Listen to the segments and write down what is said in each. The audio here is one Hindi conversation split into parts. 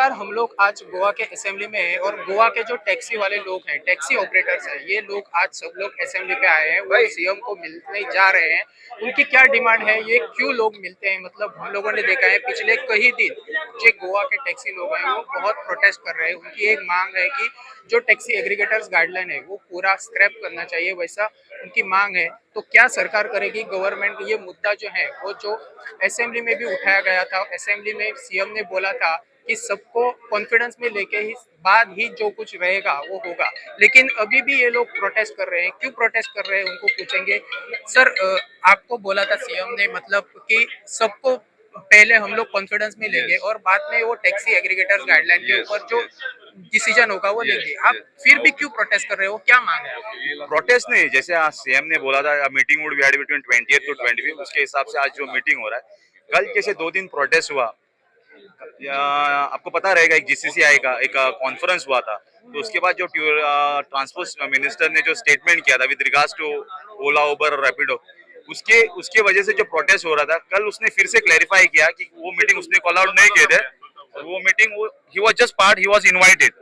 नमस्कार। हम लोग आज गोवा के असेंबली में हैं और गोवा के जो टैक्सी वाले लोग हैं, टैक्सी ऑपरेटर्स हैं, ये लोग आज सब लोग असेंबली पे आए हैं। वो सीएम को मिलने जा रहे हैं। उनकी क्या डिमांड है, ये क्यों लोग मिलते हैं? मतलब हम लोगों ने देखा है पिछले कई दिन जो गोवा के टैक्सी लोग हैं वो बहुत प्रोटेस्ट कर रहे हैं। उनकी एक मांग है कि जो टैक्सी एग्रीगेटर्स गाइडलाइन है वो पूरा स्क्रैप करना चाहिए, वैसा उनकी मांग है। तो क्या सरकार करेगी? गवर्नमेंट ये मुद्दा जो है वो जो असेंबली में भी उठाया गया था, असेंबली में सीएम ने बोला था कि सबको कॉन्फिडेंस में लेके ही बाद ही जो कुछ रहेगा वो होगा। लेकिन अभी भी ये लोग प्रोटेस्ट कर रहे हैं। क्यों प्रोटेस्ट कर रहे हैं उनको पूछेंगे। सर, आपको बोला था सीएम ने मतलब कि सबको पहले हम लोग कॉन्फिडेंस में लेंगे और बाद में वो टैक्सी एग्रीगेटर्स गाइडलाइन के ऊपर जो डिसीजन होगा वो लेंगे। आप फिर भी क्यों प्रोटेस्ट कर रहे हो? क्या मांग है आपकी? प्रोटेस्ट नहीं, जैसे आज सीएम ने बोला था meeting would be had between 20th to 25th, उसके हिसाब से आज जो मीटिंग हो रहा है। कल जैसे 2 दिन प्रोटेस्ट हुआ, आपको पता रहेगा एक जीसीसीआई का एक कॉन्फ्रेंस हुआ था, तो उसके बाद जो ट्रांसपोर्ट मिनिस्टर ने जो स्टेटमेंट किया था विद रिगार्ड्स टू ओला, उबर और रैपिडो, उसके उसके वजह से जो प्रोटेस्ट हो रहा था, कल उसने फिर से क्लैरिफाई किया कि वो मीटिंग उसने कॉल आउट नहीं किए थे। और वो meeting he was just part, he was invited.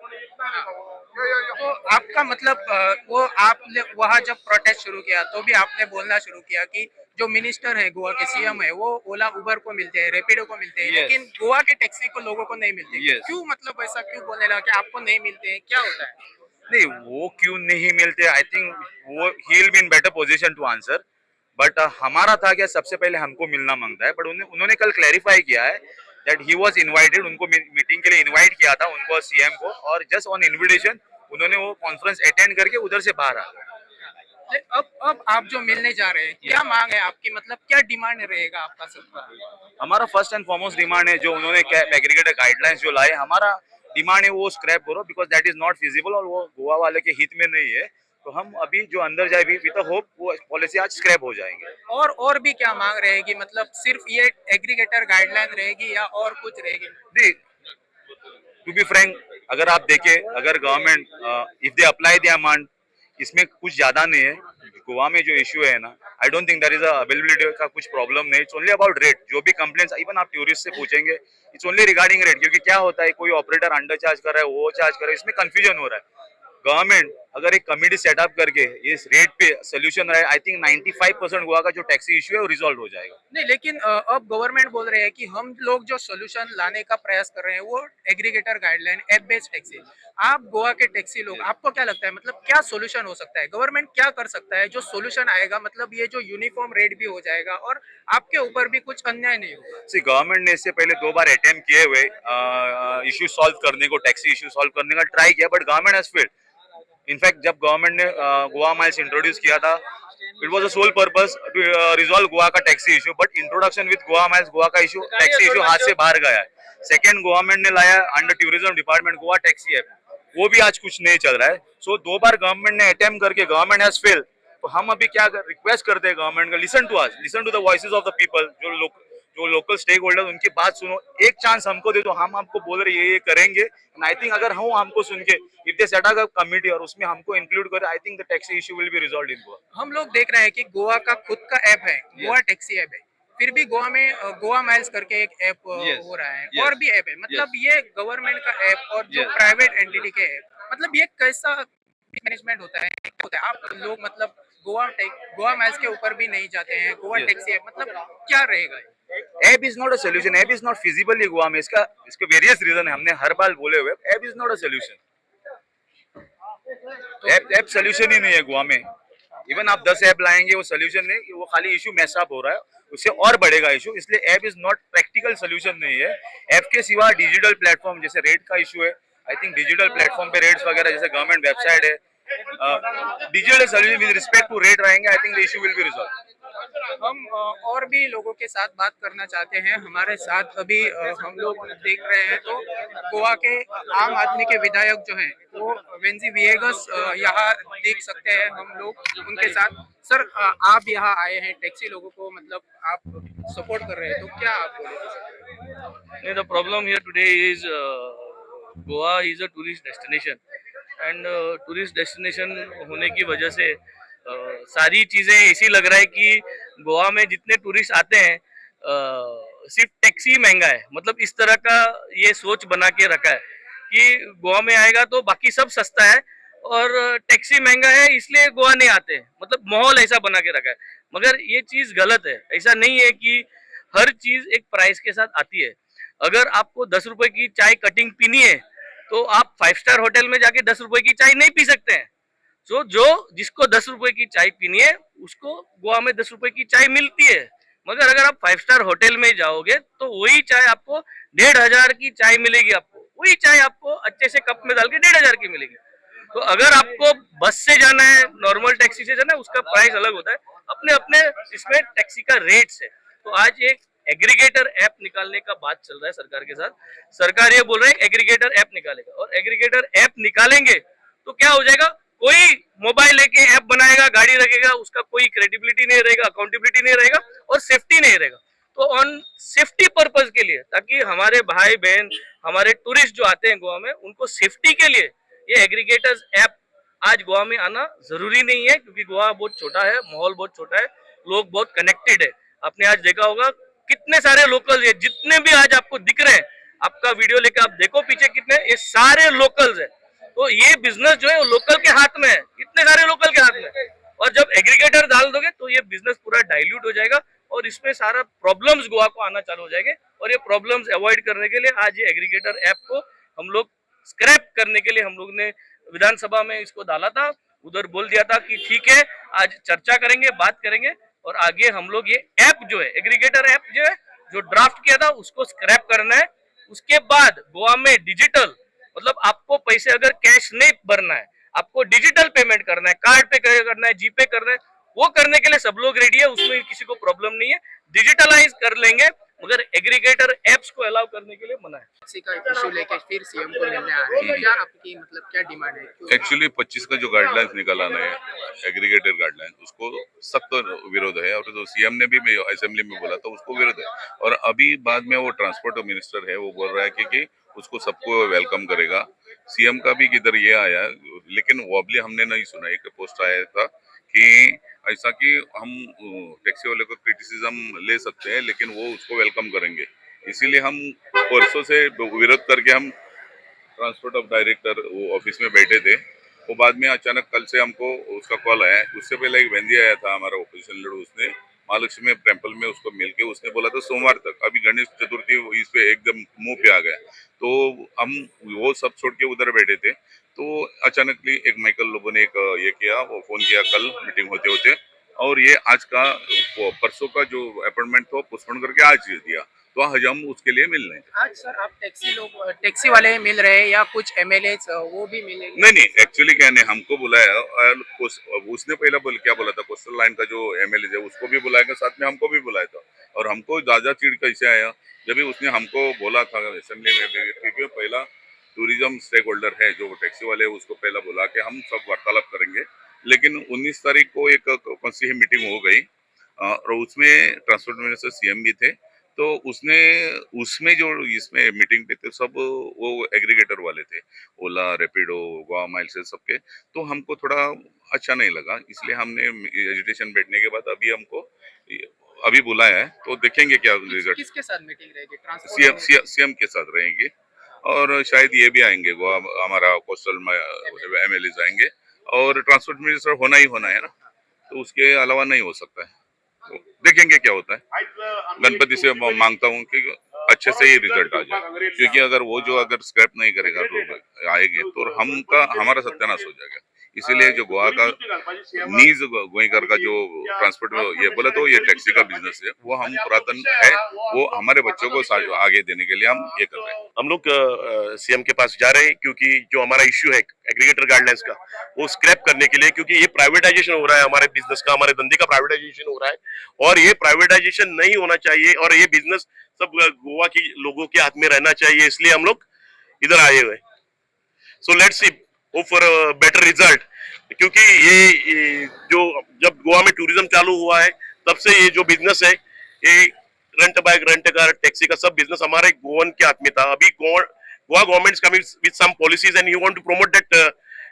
तो आपका मतलब वो आपने वहाँ जब प्रोटेस्ट शुरू किया तो भी आपने बोलना शुरू किया कि जो मिनिस्टर है, गोवा के सीएम है, वो ओला उबर को मिलते हैं, रैपिडो को मिलते हैं, लेकिन गोवा के टैक्सी को लोगों को नहीं मिलते। क्यों? मतलब ऐसा क्यों बोलने लगा कि आपको नहीं मिलते हैं? क्या होता है? नहीं, वो क्यों नहीं मिलते, आई थिंक वो ही will be in better position to answer. But हमारा था क्या, सबसे पहले हमको मिलना मांगता है, बट उन्होंने कल क्लैरिफाई किया है दैट ही वाज इनवाइटेड। उनको मीटिंग के लिए इनवाइट किया था उनको, सीएम को, और जस्ट ऑन इनविटेशन उन्होंने वो कॉन्फ्रेंस अटेंड करके उधर से बाहर आ गए। अब आप जो मिलने जा रहे हैं, क्या मांग है आपकी? मतलब क्या डिमांड रहेगा आपका सबका? हमारा फर्स्ट एंड फॉरमोस्ट डिमांड है जो उन्होंने एग्रीगेटर गाइडलाइंस जो लाए, हमारा डिमांड है वो स्क्रैप करो, because that is not feasible और वो गोवा वाले के हित में नहीं है। तो हम अभी जो अंदर जाए भी विद होप वो पॉलिसी आज स्क्रैप हो जाएंगे। और भी क्या मांग रहेगी? मतलब सिर्फ ये एग्रीगेटर गाइडलाइन रहेगी या और कुछ रहेगी? जी, टू बी फ्रैंक, अगर आप देखें, अगर government if they apply the amount, इसमें कुछ ज्यादा नहीं है। गोवा में जो इश्यू है ना, I don't think there is availability का कुछ प्रॉब्लम नहीं। It's only about rate. जो भी कंप्लेंट्स इवन आप टूरिस्ट से पूछेंगे, इट्स ओनली रिगार्डिंग रेट। क्योंकि क्या होता है, कोई ऑपरेटर अंडर चार्ज कर रहा है, वो चार्ज कर रहा है, इसमें कंफ्यूजन हो रहा है। गवर्नमेंट अगर एक कमिटी सेटअप करके इस रेट पे सोल्यूशन रहे, आई थिंक 95% गोवा का जो टैक्सी इश्यू है वो रिजॉल्व हो जाएगा। नहीं, लेकिन अब गवर्नमेंट बोल रहे हैं कि हम लोग जो सोल्यूशन लाने का प्रयास कर रहे हैं वो aggregator guideline, app based taxi. आप गोवा के टैक्सी लोग, आपको क्या लगता है मतलब क्या सोल्यूशन हो सकता है? गवर्नमेंट क्या कर सकता है जो सोल्यूशन आएगा? मतलब ये जो यूनिफॉर्म रेट भी हो जाएगा और आपके ऊपर भी कुछ अन्याय नहीं होगा। सी, गवर्नमेंट ने इससे पहले 2 बार अटेम्प्ट किए हुए इश्यू सॉल्व करने को, टैक्सी इश्यू सॉल्व करने का ट्राई किया, but government has failed. In fact जब गवर्नमेंट ने गोवा माइल्स इंट्रोड्यूस किया था, it was a sole purpose to resolve Goa का taxi issue, but introduction with Goa Miles, Goa का इशू, टैक्सी इशू हाथ से बाहर गया है। सेकंड, गवर्नमेंट ने लाया under tourism department Goa taxi app, वो भी आज कुछ नहीं चल रहा है। सो 2 बार गवर्नमेंट ने अटेम्प्ट करके गवर्नमेंट हैज फेल्ड। तो हम अभी क्या रिक्वेस्ट करते हैं गवर्नमेंट का, listen to us, listen to the voices of the people, जो लोकल स्टेक होल्डर, उनकी बात सुनो, एक चांस हमको दे दो। हम आपको बोल रहे ये करेंगे। एंड आई थिंक अगर हम हमको सुन के if they set up committee और उसमें हमको इंक्लूड करे, I think the taxi issue will be resolved in Goa. हम लोग देख रहे हैं कि गोवा का खुद का ऐप है, गोवा टैक्सी ऐप है, फिर भी गोवा में गोवा माइल्स करके एक ऐप हो रहा है, और भी ऐप है। मतलब ये गवर्नमेंट का ऐप और जो प्राइवेट एंटिटी के ऐप, मतलब ये कैसा मैनेजमेंट होता है? आप लोग मतलब गोवा माइल्स के ऊपर भी नहीं जाते हैं, गोवा टैक्सी ऐप, मतलब क्या रहेगा? App is not a solution, app is not feasible Goa में। इसके वेरियस रीजन है, हमने हर बार बोले हुए, app is not a solution. App solution ही नहीं है गोवा में। इवन आप 10 ऐप लाएंगे वो सोल्यूशन नहीं, वो खाली इशू मैसअप हो रहा है, उससे और बढ़ेगा इशू। इसलिए app is not practical solution नहीं है। ऐप के सिवा डिजिटल प्लेटफॉर्म, जैसे रेट का इशू है, आई थिंक डिजिटल प्लेटफॉर्म पे रेट्स वगैरह, जैसे गवर्नमेंट वेबसाइट है, digital solution with respect to rate रहेंगे, I think the issue will be resolve. हम और भी लोगों के साथ बात करना चाहते हैं। हमारे साथ अभी हम लोग देख रहे हैं तो गोवा के आम आदमी के विधायक जो हैं वो वेंजी विएगस यहाँ देख सकते हैं हम लोग उनके साथ। सर, आप यहाँ आए हैं टैक्सी लोगों को, मतलब आप सपोर्ट कर रहे हैं, तो क्या आप बोले? The problem here today is Goa is a tourist destination and tourist destination होने की वजह से सारी चीज़ें ऐसी लग रहा है कि गोवा में जितने टूरिस्ट आते हैं सिर्फ टैक्सी महंगा है, मतलब इस तरह का ये सोच बना के रखा है कि गोवा में आएगा तो बाकी सब सस्ता है और टैक्सी महंगा है इसलिए गोवा नहीं आते, मतलब माहौल ऐसा बना के रखा है। मगर ये चीज गलत है, ऐसा नहीं है कि हर चीज एक प्राइस के साथ आती है। अगर आपको 10 रुपए की चाय कटिंग पीनी है तो आप 5 स्टार होटल में जाके 10 रुपए की चाय नहीं पी सकते हैं। जो जिसको 10 रुपए की चाय पीनी है उसको गोवा में 10 रुपए की चाय मिलती है। मगर अगर आप 5 स्टार होटल में जाओगे तो वही चाय आपको 1,500 की चाय मिलेगी, आपको वही चाय आपको अच्छे से कप में डाल के 1,500 की मिलेगी। तो अगर आपको बस से जाना है, नॉर्मल टैक्सी से जाना है, उसका प्राइस अलग होता है, अपने अपने इसमें टैक्सी का रेट्स है। तो आज एक एग्रीगेटर ऐप निकालने का बात चल रहा है सरकार के साथ। सरकार ये बोल रहा है एग्रीगेटर ऐप निकालेगा, और एग्रीगेटर ऐप निकालेंगे तो क्या हो जाएगा, कोई मोबाइल लेके ऐप बनाएगा, गाड़ी रखेगा, उसका कोई क्रेडिबिलिटी नहीं रहेगा, अकाउंटेबिलिटी नहीं रहेगा और सेफ्टी नहीं रहेगा। तो ऑन सेफ्टी पर्पज के लिए, ताकि हमारे भाई बहन, हमारे टूरिस्ट जो आते हैं गोवा में, उनको सेफ्टी के लिए ये एग्रीगेटर्स ऐप आज गोवा में आना जरूरी नहीं है, क्योंकि गोवा बहुत छोटा है, माहौल बहुत छोटा है, लोग बहुत कनेक्टेड है। आपने आज देखा होगा कितने सारे लोकल्स है, जितने भी आज आपको दिख रहे हैं, आपका वीडियो लेके आप देखो पीछे कितने, ये सारे लोकल्स है। तो ये बिजनेस जो है वो लोकल के हाथ में है, इतने सारे लोकल के हाथ में है। और जब एग्रीगेटर डाल दोगे तो ये बिजनेस पूरा डाइल्यूट हो जाएगा और इसमें सारा प्रॉब्लम्स गोवा को आना चालू हो जाएंगे। और ये प्रॉब्लम्स अवॉइड करने के लिए आज ये एग्रीगेटर ऐप को हम लोग स्क्रैप करने के लिए हम लोग ने विधानसभा में इसको डाला था, उधर बोल दिया था कि ठीक है आज चर्चा करेंगे, बात करेंगे और आगे हम लोग ये ऐप जो है, एग्रीगेटर ऐप जो है, जो ड्राफ्ट किया था उसको स्क्रैप करना है। उसके बाद गोवा में डिजिटल, मतलब आपको पैसे अगर कैश नहीं भरना है, आपको डिजिटल पेमेंट करना है, कार्ड पे करना है, जीपे करना है, वो करने के लिए सब लोग रेडी है, उसमें किसी को प्रॉब्लम नहीं है, डिजिटलाइज कर लेंगे। मगर एग्रीगेटर एप्स को अलाउ करने के लिए मना है। टैक्सी का इशू लेके फिर सीएम को मिलने आ रहे हैं, क्या आपकी मतलब क्या डिमांड है? क्यों? एक्चुअली 25 का जो गाइडलाइंस निकाला है एग्रीगेटेड गाइडलाइन, उसको सख्त विरोध है, और जो सीएम ने भी असेंबली में बोला था उसको विरोध है। और अभी बाद में वो ट्रांसपोर्ट मिनिस्टर है वो बोल रहा है कि उसको सबको वेलकम करेगा। सीएम का भी किधर ये आया, लेकिन वो अभी हमने नहीं सुना। एक पोस्ट आया था कि ऐसा कि हम टैक्सी वाले को क्रिटिसिज्म ले सकते हैं लेकिन वो उसको वेलकम करेंगे। इसीलिए हम परसों से विरोध करके हम ट्रांसपोर्ट ऑफ डायरेक्टर वो ऑफिस में बैठे थे। वो बाद में अचानक कल से हमको उसका कॉल आया। उससे पहले एक बंदी आया था हमारा ओपोजिशन लीडर, उसने महालक्ष्मी टेम्पल में उसको मिल के उसने बोला था सोमवार तक। अभी गणेश चतुर्थी इस पे एकदम मुंह पे आ गया, तो हम वो सब छोड़ के उधर बैठे थे। तो अचानकली एक माइकल लोगों ने एक ये किया, वो फोन किया कल मीटिंग होते होते, और ये आज का परसों का जो अपॉइंटमेंट था पोस्टपोन करके आज दिया। तो आज हम उसके लिए मिल रहे हैं। आज सर आप टैक्सी वाले मिल रहे हैं या कुछ एमएलए वो भी मिलेंगे? नहीं, एक्चुअली क्या है, हमको बुलाया और उसने पहला क्या बोला था, कोस्टल लाइन का जो एमएलए है उसको भी बुलाएगा, साथ में हमको भी बुलाया था। और हमको ज्यादा चिड़ कैसे आया जब भी उसने हमको बोला था असेंबली में भी, क्योंकि पहला टूरिज्म स्टेक होल्डर है जो टैक्सी वाले है, उसको पहला बुला के हम सब वार्तालाप करेंगे। लेकिन 19 तारीख को एक कौन सी मीटिंग हो गई और उसमें ट्रांसपोर्ट मिनिस्टर सीएम भी थे। तो उसमें जो इसमें मीटिंग पे थे सब वो एग्रीगेटर वाले थे, ओला, रैपिडो, गोवा माइल्स सबके। तो हमको थोड़ा अच्छा नहीं लगा, इसलिए हमने एजुटेशन बैठने के बाद अभी हमको अभी बुलाया है। तो देखेंगे क्या रिजल्ट। किसके साथ मीटिंग रहेगी? सीएम के साथ रहेंगे और शायद ये भी आएंगे, गोवा हमारा कोस्टल एमएलए आएंगे और ट्रांसपोर्ट मिनिस्टर होना ही होना है ना, तो उसके अलावा नहीं हो सकता है। तो देखेंगे क्या होता है। गणपति से मांगता हूँ कि अच्छे से ही रिजल्ट आ जाए, क्योंकि अगर वो जो अगर स्क्रैप नहीं करेगा तो आएंगे तो हमारा सत्यानाश हो जाएगा। इसीलिए जो गोवा का नीज गोइंकर का जो ट्रांसपोर्ट ये बोला तो ये टैक्सी का बिजनेस है, वो हम पुरातन है, वो हमारे बच्चों को आगे देने के लिए हम ये कर रहे हैं। हम लोग सीएम के पास जा रहे हैं, क्योंकि जो हमारा इश्यू है एग्रीगेटर गाइडलाइंस का वो स्क्रैप करने के लिए, क्योंकि ये प्राइवेटाइजेशन हो रहा है, हमारे बिजनेस का, हमारे धंधे का प्राइवेटाइजेशन हो रहा है और ये प्राइवेटाइजेशन नहीं होना चाहिए और ये बिजनेस सब गोवा के लोगों के हाथ में रहना चाहिए। इसलिए हम लोग इधर आए हुए। So let's see hope for better result, क्योंकि ये जो जब गोवा में टूरिज्म चालू हुआ है तब से ये जो बिजनेस है, ये rent bike, rent car, taxi का सब बिजनेस हमारे गोवन के हाथ में था। अभी Goa government is coming with some policies and you want to promote that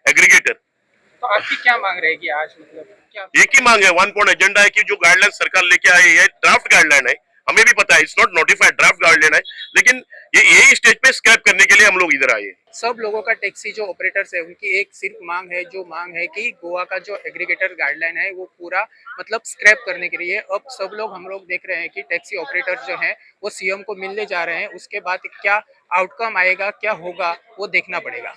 aggregator. तो आपकी क्या मांग रहेगी आज, मतलब क्या? एक ही मांग है, 1 पॉइंट एजेंडा है कि जो गाइडलाइन सरकार लेके आई है, ड्राफ्ट गाइडलाइन है, हमें भी पता है, it's not notified, draft guideline है, लेकिन ये यही स्टेज पे स्क्रैप करने के लिए हम लोग इधर आए हैं। सब लोगों का टैक्सी जो ऑपरेटर्स है उनकी एक सिर्फ मांग है, जो मांग है कि गोवा का जो एग्रीगेटर गाइडलाइन है वो पूरा मतलब स्क्रैप करने के लिए अब सब लोग हम लोग देख रहे हैं कि टैक्सी ऑपरेटर्स जो हैं वो सीएम को मिलने जा रहे हैं। उसके बाद क्या आउटकम आएगा, क्या होगा वो देखना पड़ेगा।